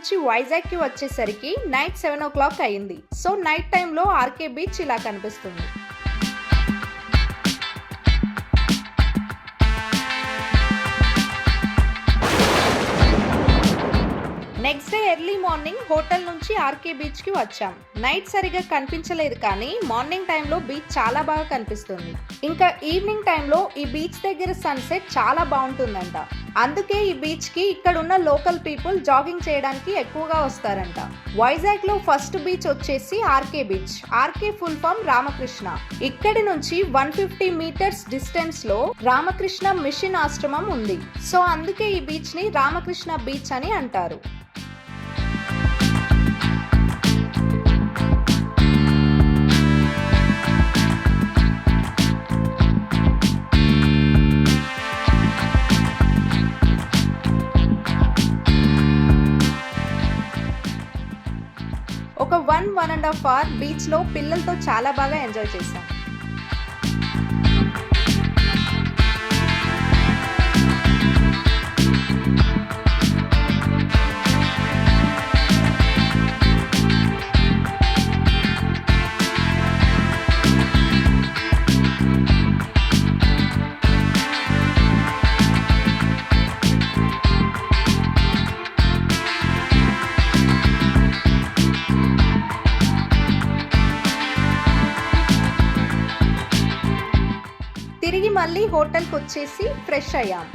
నుంచి వైజాగ్కి వచ్చేసరికి night 7 o'clock అయింది. సో నైట్ టైంలో ఆర్కే బీచ్ ఇలా కనిపిస్తుంది. Next day early morning hotel నుంచి ఆర్కే బీచ్ కి వచ్చాం. నైట్ సరిగా కనిపించలేదు కానీ మార్నింగ్ టైంలో బీచ్ చాలా బాగా కనిపిస్తుంది. ఇంకా ఈవినింగ్ టైంలో ఈ బీచ్ దగ్గర సన్సెట్ చాలా బాగుంటుందంట. అందుకే ఈ బీచ్ కి ఇక్కడ ఉన్న లోకల్ పీపుల్ జాగింగ్ చేయడానికి ఎక్కువగా వస్తారంట. వైజాగ్ లో ఫస్ట్ బీచ్ వచ్చేసి RK beach. RK full form Ramakrishna. ఇక్కడి నుంచి 150 meters డిస్టెన్స్ లో రామకృష్ణ మిషన్ ఆశ్రమం ఉంది. సో అందుకే ఈ బీచ్ ని రామకృష్ణ బీచ్ అని అంటారు. ఒక 1.5 hour బీచ్ లో పిల్లలతో చాలా బాగా ఎంజాయ్ చేశాం. తిరిగి మళ్ళీ హోటల్కి వచ్చేసి ఫ్రెష్ అయ్యాం.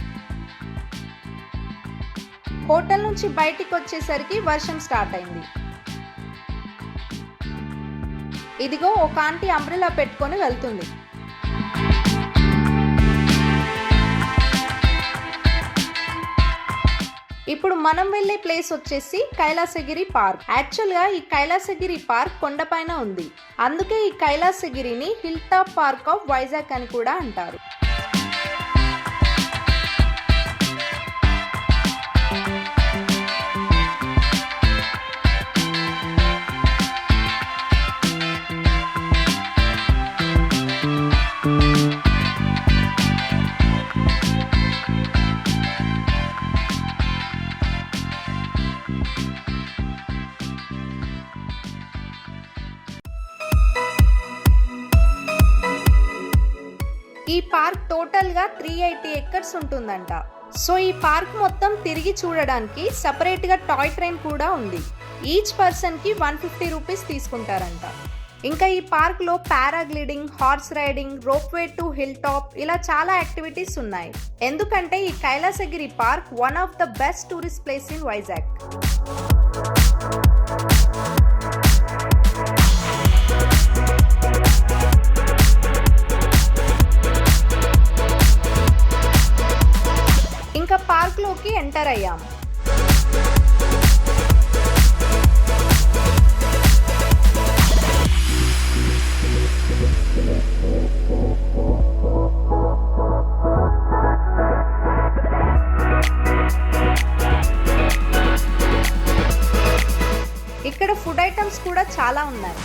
హోటల్ నుంచి బయటికి వచ్చేసరికి వర్షం స్టార్ట్ అయింది. ఇదిగో ఒక ఆంటీ అంబ్రెల్లా పెట్టుకొని వెళ్తుంది. ఇప్పుడు మనం వెళ్ళే ప్లేస్ వచ్చేసి కైలాసగిరి పార్క్. యాక్చువల్ గా ఈ కైలాసగిరి పార్క్ కొండపైన ఉంది. అందుకే ఈ కైలాసగిరిని hill top park of Vizag అని కూడా అంటారు. ఈ పార్క్ టోటల్ గా 380 acres ఉంటుందంట. సో ఈ పార్క్ మొత్తం తిరిగి చూడడానికి సపరేట్ గా టాయ్ ట్రైన్ కూడా ఉంది. ఈచ్ పర్సన్ కి 150 rupees తీసుకుంటారంట. ఇంకా ఈ పార్క్ లో paragliding, horse riding, ropeway to hill top ఇలా చాలా యాక్టివిటీస్ ఉన్నాయి. ఎందుకంటే ఈ Kailasagiri park one of the best tourist place in Vizag. ఇంకా పార్క్ లోకి ఎంటర్ అయ్యాం. ఇక్కడ ఫుడ్ ఐటమ్స్ కూడా చాలా ఉన్నాయి.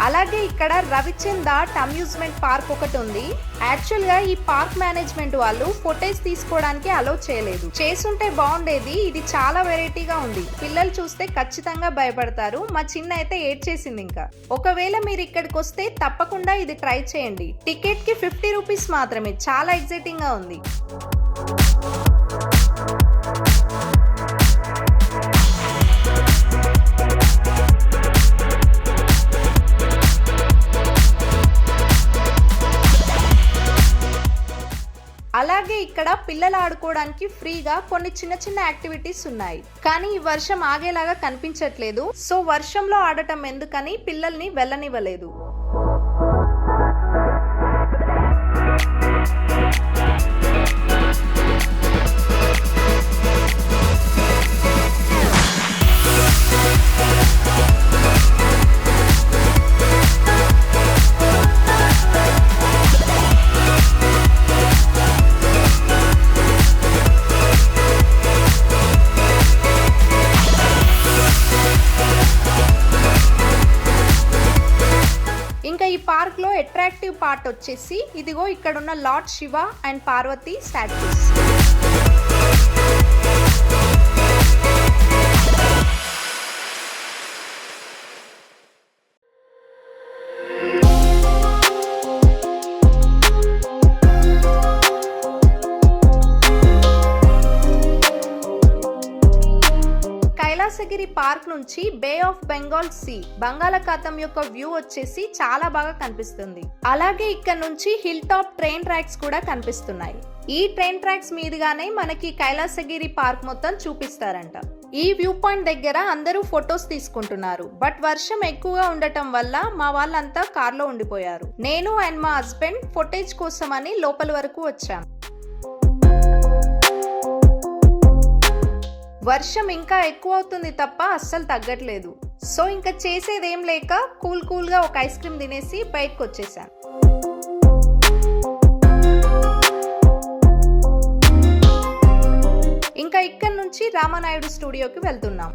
అలాగే ఇక్కడ రవిచంద్ ఆర్ట్ అమ్యూజ్మెంట్ పార్క్ ఒకటి ఉంది. యాక్చువల్ గా ఈ పార్క్ మేనేజ్మెంట్ వాళ్ళు ఫోటోస్ తీసుకోవడానికి అలౌ చేయలేదు. చేసుంటే బాగుండేది. ఇది చాలా వెరైటీగా ఉంది. పిల్లలు చూస్తే ఖచ్చితంగా భయపడతారు. మా చిన్న అయితే ఏడ్చేసింది. ఇంకా ఒకవేళ మీరు ఇక్కడికి వస్తే తప్పకుండా ఇది ట్రై చేయండి. టికెట్ కి 50 rupees మాత్రమే. చాలా ఎక్సైటింగ్ గా ఉంది. అలాగే ఇక్కడ పిల్లలు ఆడుకోవడానికి ఫ్రీగా కొన్ని చిన్న చిన్న యాక్టివిటీస్ ఉన్నాయి. కానీ ఈ వర్షం ఆగేలాగా కనిపించట్లేదు. సో వర్షంలో ఆడటం ఎందుకని పిల్లల్ని వెళ్ళనివ్వలేదు. పార్ట్ వచ్చేసి ఇదిగో ఇక్కడున్న lord Shiva and Parvati statues. Kailasagiri park నుంచి బే ఆఫ్ బెంగాల్ సీ, బంగాళాఖాతం యొక్క వ్యూ వచ్చేసి చాలా బాగా కనిపిస్తుంది. అలాగే ఇక్కడ నుంచి హిల్ టాప్ ట్రైన్ ట్రాక్స్ కూడా కనిపిస్తున్నాయి. ఈ ట్రైన్ ట్రాక్స్ మీదుగానే మనకి కైలాసగిరి పార్క్ మొత్తం చూపిస్తారంట. ఈ వ్యూ పాయింట్ దగ్గర అందరూ ఫొటోస్ తీసుకుంటున్నారు. బట్ వర్షం ఎక్కువగా ఉండటం వల్ల మా వాళ్ళంతా కార్లో ఉండిపోయారు. నేను అండ్ మా హస్బెండ్ ఫొటేజ్ కోసమని లోపల వరకు వచ్చాం. వర్షం ఇంకా ఎక్కువ అవుతుంది తప్ప అస్సలు తగ్గట్లేదు. సో ఇంకా చేసేదేం లేక కూల్ గా ఒక ఐస్ క్రీమ్ తినేసి బయటకు వచ్చేసాను. ఇంకా ఇక్కడ నుంచి రామానాయుడు స్టూడియోకి వెళ్తున్నాం.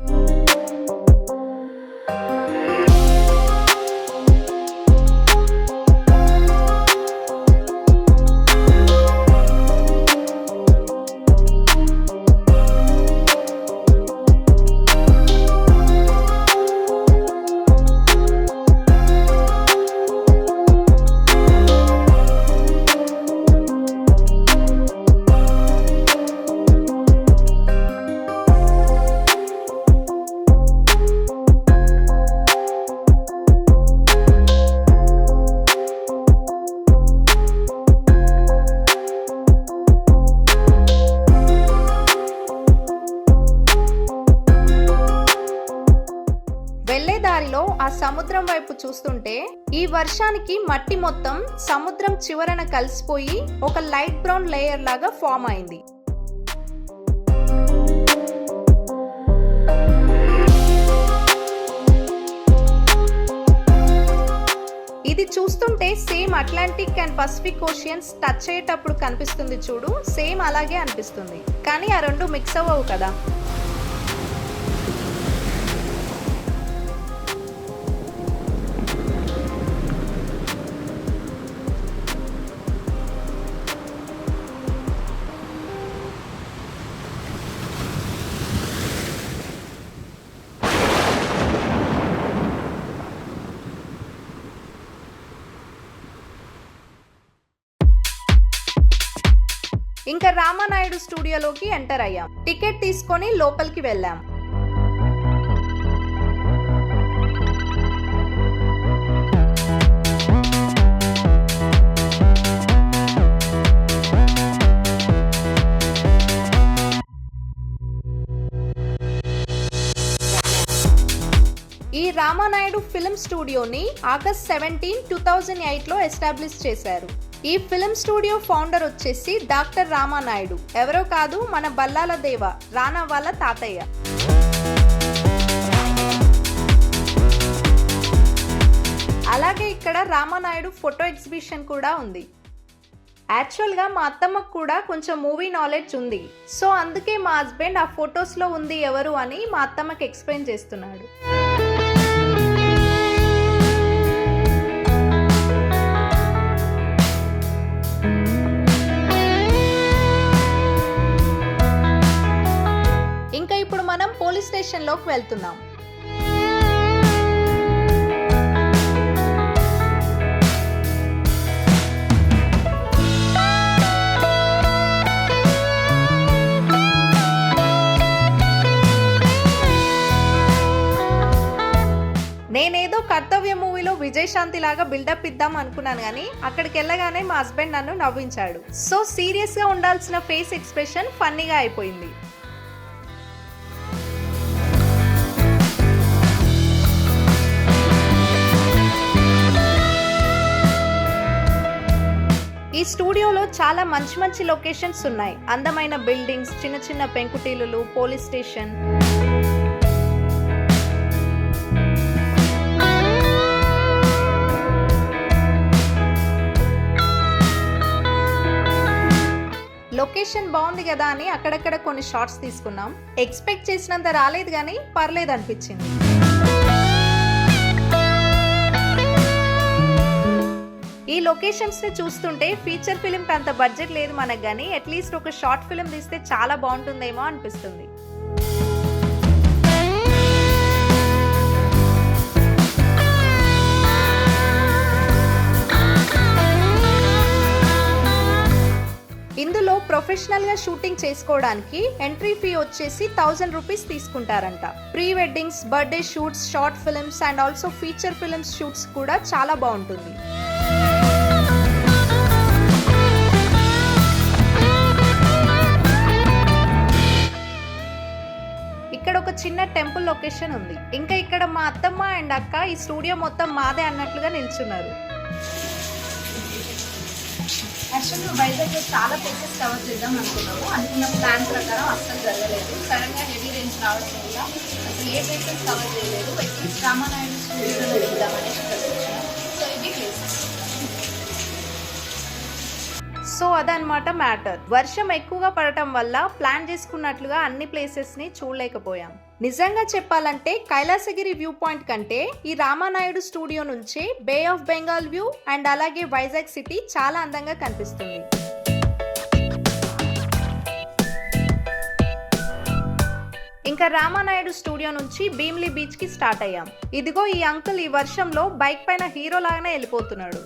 దారిలో ఆ సముద్రం వైపు చూస్తుంటే ఈ వర్షానికి మట్టి మొత్తం సముద్రం చివరన కలిసిపోయి ఒక లైట్ బ్రౌన్ లేయర్ లాగా ఫామ్ అయింది. ఇది చూస్తుంటే same Atlantic and Pacific oceans touch అయ్యేటప్పుడు కనిపిస్తుంది చూడు, సేమ్ అలాగే అనిపిస్తుంది. కానీ ఆ రెండు మిక్స్ అవ్వవు కదా. ఇంకా రామానాయుడు స్టూడియోలోకి ఎంటర్ అయ్యాం. టికెట్ తీసుకొని లోపలికి వెళ్ళాం. ఈ రామానాయుడు ఫిల్మ్ స్టూడియోని ఆగస్ట్ 17, 2008 లో ఎస్టాబ్లిష్ చేశారు. ఈ ఫిల్మ్ స్టూడియో ఫౌండర్ వచ్చేసి డాక్టర్ రామానాయుడు, ఎవరో కాదు మన బల్లాల దేవ, రానా వాళ్ళ తాతయ్య. అలాగే ఇక్కడ రామానాయుడు ఫోటో ఎగ్జిబిషన్ కూడా ఉంది. యాక్చువల్గా మా అత్తమ్మకు కూడా కొంచెం మూవీ నాలెడ్జ్ ఉంది. సో అందుకే మా హస్బెండ్ ఆ ఫొటోస్లో ఉంది ఎవరు అని మా అత్తమ్మకి ఎక్స్ప్లెయిన్ చేస్తున్నాడు. ఇంకా ఇప్పుడు మనం పోలీస్ స్టేషన్లోకి వెళ్తున్నాం. నేనేదో కర్తవ్య మూవీలో విజయశాంతి లాగా బిల్డప్ ఇద్దాం అనుకున్నాను, కానీ అక్కడికి వెళ్ళగానే మా హస్బెండ్ నన్ను నవ్వించాడు. సో సీరియస్ గా ఉండాల్సిన ఫేస్ ఎక్స్ప్రెషన్ ఫన్నీగా అయిపోయింది. ఈ స్టూడియోలో చాలా మంచి లొకేషన్స్ ఉన్నాయి. అందమైన బిల్డింగ్స్, చిన్న చిన్న పెంకుటిల్లులు, పోలీస్ స్టేషన్. లొకేషన్ బాగుంది కదా అని అక్కడక్కడ కొన్ని షాట్స్ తీసుకున్నాం. ఎక్స్పెక్ట్ చేసినంత రాలేదు కానీ పర్లేదు అనిపించింది. ఈ లొకేషన్స్ ని చూస్తుంటే ఫీచర్ ఫిలిం కి అంత బడ్జెట్ లేదు మనకు గానీ అట్లీస్ట్ ఒక షార్ట్ ఫిలిం తీస్తే చాలా బాగుంటుందేమో అనిపిస్తుంది. ఇందులో ప్రొఫెషనల్ గా షూటింగ్ చేసుకోవడానికి ఎంట్రీ ఫీ వచ్చేసి 1000 రూపీస్ తీసుకుంటారంట. Pre weddings, birthday shoots, short films and also feature films shoots కూడా చాలా బాగుంటుంది. ఇక్కడ ఒక చిన్న టెంపుల్ లొకేషన్ ఉంది. ఇంకా ఇక్కడ మా అత్తమ్మ అండ్ అక్క ఈ స్టూడియో మొత్తం మాదే అన్నట్లుగా నిల్చున్నారు. యాక్చువల్గా వైజాగ్లో చాలా ప్లేసెస్ కవర్ చేద్దాం అనుకున్నాము. అనుకున్న ప్లాన్ ప్రకారం అస్సలు జరగలేదు. సడన్గా హెవీ రేంజ్ రావడం వల్ల అసలు ఏ ప్లేసెస్ కవర్ చేయలేదు. అట్లీస్ట్ రామానాయుడు స్టూడియోలో వెళ్దామనేసి వచ్చాము. సో ఇది ప్లేసెస్. సో అదనమాట మ్యాటర్. వర్షం ఎక్కువగా పడటం వల్ల ప్లాన్ చేసుకున్నట్లుగా అన్ని ప్లేసెస్ ని చూడలేకపోయాం. నిజంగా చెప్పాలంటే కైలాసగిరి వ్యూ పాయింట్ కంటే ఈ రామానాయుడు స్టూడియో నుంచి bay of Bengal view and అలాగే వైజాగ్ సిటీ చాలా అందంగా కనిపిస్తుంది. ఇంకా రామానాయుడు స్టూడియో నుంచి భీమిలి బీచ్ కి స్టార్ట్ అయ్యాం. ఇదిగో ఈ అంకుల్ ఈ వర్షంలో బైక్ పైన హీరో లాగానే వెళ్ళిపోతున్నాడు.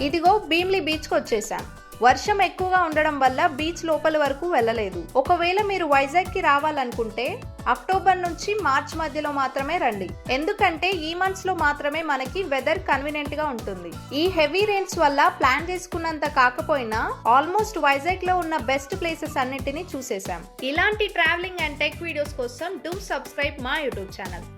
ఇదిగో భీమిలి బీచ్ కి వచ్చేసాం. వర్షం ఎక్కువగా ఉండడం వల్ల బీచ్ లోపల వరకు వెళ్ళలేదు. ఒకవేళ మీరు వైజాగ్ కి రావాలనుకుంటే అక్టోబర్ నుంచి మార్చ్ మధ్యలో మాత్రమే రండి. ఎందుకంటే ఈ మంత్స్ లో మాత్రమే మనకి వెదర్ కన్వీనియంట్ గా ఉంటుంది. ఈ హెవీ రెయిన్స్ వల్ల ప్లాన్ చేసుకున్నంత కాకపోయినా ఆల్మోస్ట్ వైజాగ్ లో ఉన్న బెస్ట్ ప్లేసెస్ అన్నిటిని చూసేసాం. ఇలాంటి ట్రావెలింగ్ అండ్ టెక్ వీడియోస్ కోసం డూ సబ్స్క్రైబ్ మా యూట్యూబ్ ఛానల్.